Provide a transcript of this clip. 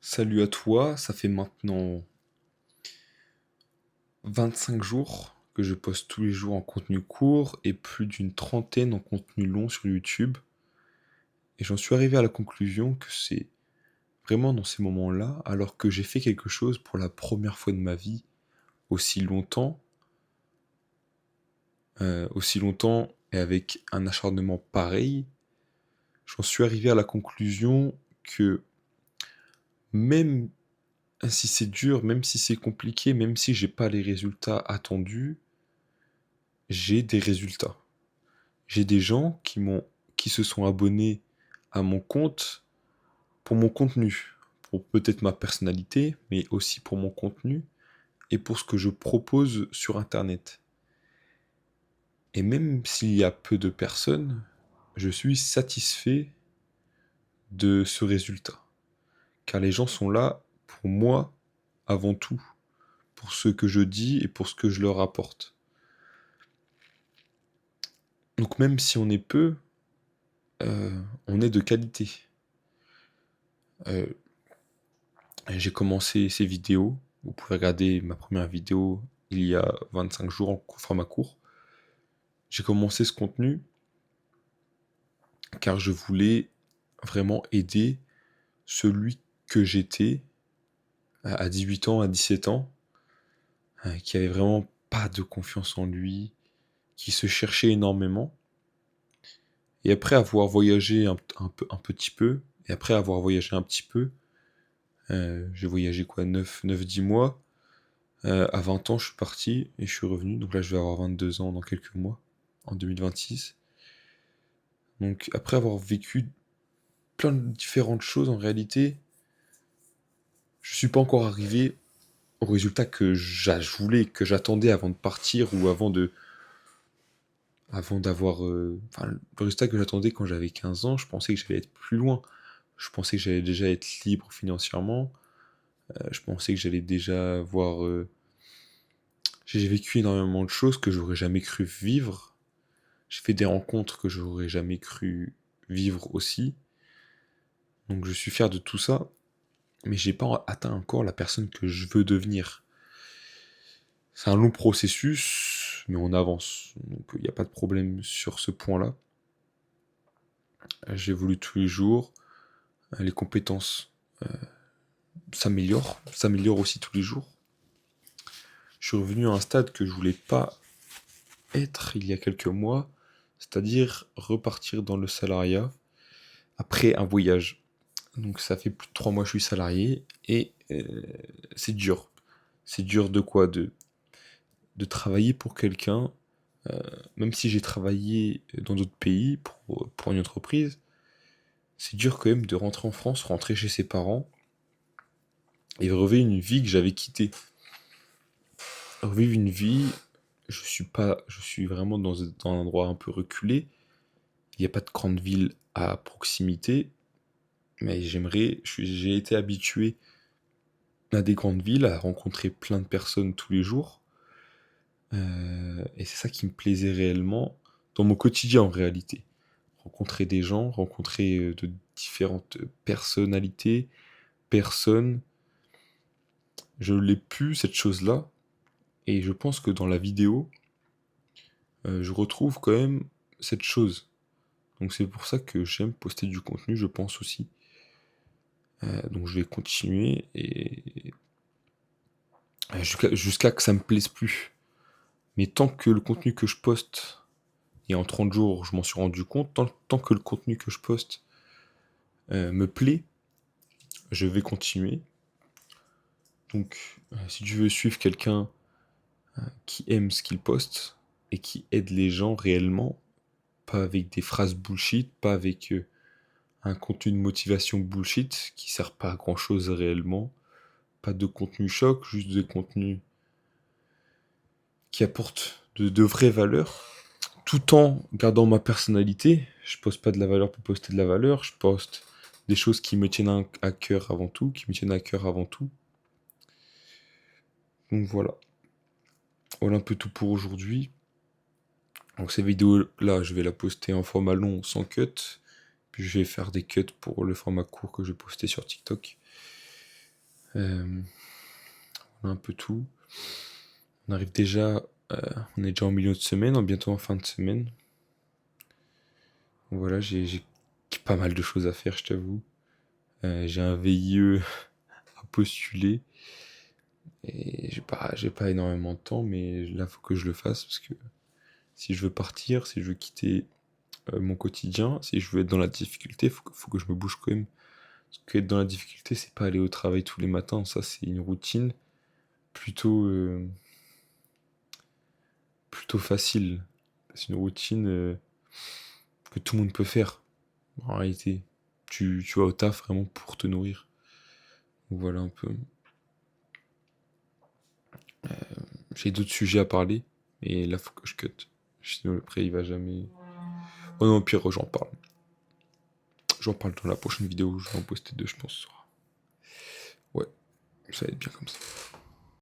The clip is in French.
Salut à toi, ça fait maintenant 25 jours que je poste tous les jours en contenu court et plus d'une trentaine en contenu long sur YouTube. Et j'en suis arrivé à la conclusion que c'est vraiment dans ces moments-là, alors que j'ai fait quelque chose pour la première fois de ma vie aussi longtemps, aussi longtemps et avec un acharnement pareil, j'en suis arrivé à la conclusion que même si c'est dur, même si c'est compliqué, même si j'ai pas les résultats attendus, j'ai des résultats. J'ai des gens qui se sont abonnés à mon compte pour mon contenu, pour peut-être ma personnalité, mais aussi pour mon contenu et pour ce que je propose sur Internet. Et même s'il y a peu de personnes, je suis satisfait de ce résultat. Car les gens sont là pour moi avant tout, pour ce que je dis et pour ce que je leur apporte. Donc même si on est peu, on est de qualité. Euh, J'ai commencé ces vidéos. Vous pouvez regarder ma première vidéo il y a 25 jours en format court. J'ai commencé ce contenu car je voulais vraiment aider celui que j'étais à 18 ans, à 17 ans, qui avait vraiment pas de confiance en lui, qui se cherchait énormément. Et après avoir voyagé un petit peu, et après avoir voyagé un petit peu, j'ai voyagé quoi, 9 10 mois. À 20 ans, je suis parti et je suis revenu. Donc là, je vais avoir 22 ans dans quelques mois, en 2026. Donc après avoir vécu plein de différentes choses, en réalité, je suis pas encore arrivé au résultat que je voulais, que j'attendais avant de partir ou avant d'avoir, enfin, le résultat que j'attendais quand j'avais 15 ans, je pensais que j'allais être plus loin. Je pensais que j'allais déjà être libre financièrement. Je pensais que j'allais déjà avoir. J'ai vécu énormément de choses que j'aurais jamais cru vivre. J'ai fait des rencontres que j'aurais jamais cru vivre aussi. Donc je suis fier de tout ça, mais j'ai pas atteint encore la personne que je veux devenir. C'est un long processus, mais on avance. Donc il n'y a pas de problème sur ce point-là. J'évolue tous les jours. Les compétences s'améliorent aussi tous les jours. Je suis revenu à un stade que je voulais pas être il y a quelques mois, c'est-à-dire repartir dans le salariat après un voyage. Donc ça fait plus de 3 mois que je suis salarié et c'est dur. C'est dur de quoi? De travailler pour quelqu'un, même si j'ai travaillé dans d'autres pays pour une entreprise, c'est dur quand même de rentrer en France, rentrer chez ses parents et revivre une vie que j'avais quittée. Revivre une vie, je suis vraiment dans un endroit un peu reculé. Il n'y a pas de grande ville à proximité, mais j'ai été habitué à des grandes villes, à rencontrer plein de personnes tous les jours. Et c'est ça qui me plaisait réellement dans mon quotidien en réalité. Rencontrer des gens, rencontrer de différentes personnalités, personnes. Je l'ai pu, cette chose-là. Et je pense que dans la vidéo, je retrouve quand même cette chose. Donc c'est pour ça que j'aime poster du contenu, je pense aussi. Donc je vais continuer et jusqu'à que ça me plaise plus. Mais tant que le contenu que je poste, et en 30 jours je m'en suis rendu compte, tant que le contenu que je poste me plaît, je vais continuer. Donc si tu veux suivre quelqu'un qui aime ce qu'il poste et qui aide les gens réellement, pas avec des phrases bullshit, pas avec un contenu de motivation bullshit qui sert pas à grand chose réellement, pas de contenu choc, juste des contenus qui apportent de vraies valeurs, tout en gardant ma personnalité. Je poste pas de la valeur pour poster de la valeur, je poste des choses qui me tiennent à cœur avant tout, qui me tiennent à cœur avant tout. Donc voilà. Voilà un peu tout pour aujourd'hui. Donc cette vidéo-là, je vais la poster en format long sans cut. Puis je vais faire des cuts pour le format court que je vais poster sur TikTok. On a un peu tout. On arrive déjà, on est déjà en milieu de semaine, bientôt en fin de semaine. Donc voilà, j'ai pas mal de choses à faire, je t'avoue. J'ai un VIE à postuler et j'ai pas énormément de temps, mais là, faut que je le fasse parce que si je veux partir, si je veux quitter mon quotidien, si je veux être dans la difficulté, faut que je me bouge quand même. Parce que être dans la difficulté, c'est pas aller au travail tous les matins, ça c'est une routine plutôt, plutôt facile. C'est une routine que tout le monde peut faire, en réalité. Tu vas au taf vraiment pour te nourrir. Donc voilà un peu. J'ai d'autres sujets à parler, et là faut que je cut. Sinon après il va jamais. Oh non, au pire j'en parle. J'en parle dans la prochaine vidéo, je vais en poster deux je pense ce soir. Ouais, ça va être bien comme ça.